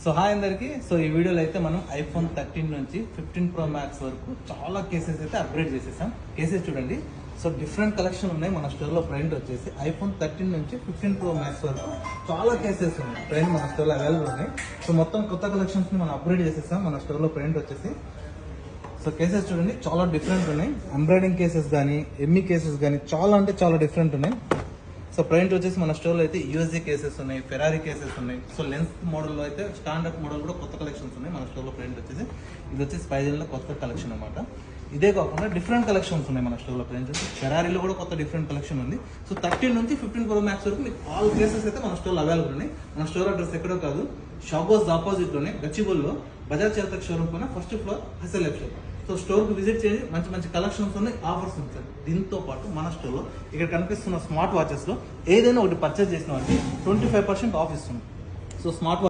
So hi అందరికి. So ఈ వీడియోలో అయితే మనం iPhone 13 నుంచి 15 Pro Max వరకు చాలా కేసెస్ అయితే అప్గ్రేడ్ చేసేసాం. కేసెస్ చూడండి. సో డిఫరెంట్ కలెక్షన్ ఉన్నాయి మన స్టోర్లో. ప్రైంట్ వచ్చేసి iPhone 13 నుంచి 15 Pro Max వరకు చాలా కేసెస్ ఉన్నాయి. ప్రైంట్ మన స్టోర్లో అవైలబుల్ ఉన్నాయి. సో మొత్తం కొత్త కలెక్షన్స్ ని మనం అప్గ్రేడ్ చేసేసాం మన స్టోర్లో. ప్రైంట్ వచ్చేసి సో కేసెస్ చూడండి, చాలా డిఫరెంట్ ఉన్నాయి. ఎంబ్రాయిడింగ్ కేసెస్ కానీ ఎంఈ కేసెస్ కానీ చాలా అంటే చాలా డిఫరెంట్ ఉన్నాయి. సో ప్రైంట్ వచ్చేసి మన స్టోర్లో అయితే యూఎస్జీ కేసెస్ ఉన్నాయి, ఫెరారీ కేసెస్ ఉన్నాయి. సో లెన్స్ మోడల్లో అయితే స్టాండర్డ్ మోడల్ కూడా కొత్త కలెక్షన్స్ ఉన్నాయి మన స్టోర్లో. ప్రైంట్ వచ్చేసి ఇది వచ్చేసి స్పైజన్లో కొత్త కలెక్షన్ అనమాట. ఇదే కాకుండా డిఫరెంట్ కలెక్షన్స్ ఉన్నాయి మన స్టోర్లో. ప్రైంట్ వచ్చి ఫెరారీలో కూడా కొత్త డిఫరెంట్ కలెక్షన్ ఉంది. సో 13 నుంచి 15 Pro Max వరకు మీకు ఆల్ కేసెస్ అయితే మన స్టోర్లో అవైలబుల్ ఉన్నాయి. మన స్టోర్ అడ్రస్ ఎక్కడో కాదు, షాబోస్ ఆపోజిట్ లోనే గచ్చిబౌలిలో బజాజ్ చేతక్ షోరూమ్ పైన ఫస్ట్ ఫ్లోర్ హెస్ఎల్ఎఫ్ షోరూమ్. సో స్టోర్ కు విజిట్ చేసి మంచి మంచి కలెక్షన్స్ ఉన్నాయి, ఆఫర్స్ ఉంటాయి. దీంతో పాటు మన స్టోర్ లో ఇక్కడ కనిపిస్తున్న స్మార్ట్ వాచెస్ లో ఏదైనా ఒకటి పర్చేస్ చేసిన వాటికి 25% ఆఫ్ ఇస్తుంది. So smart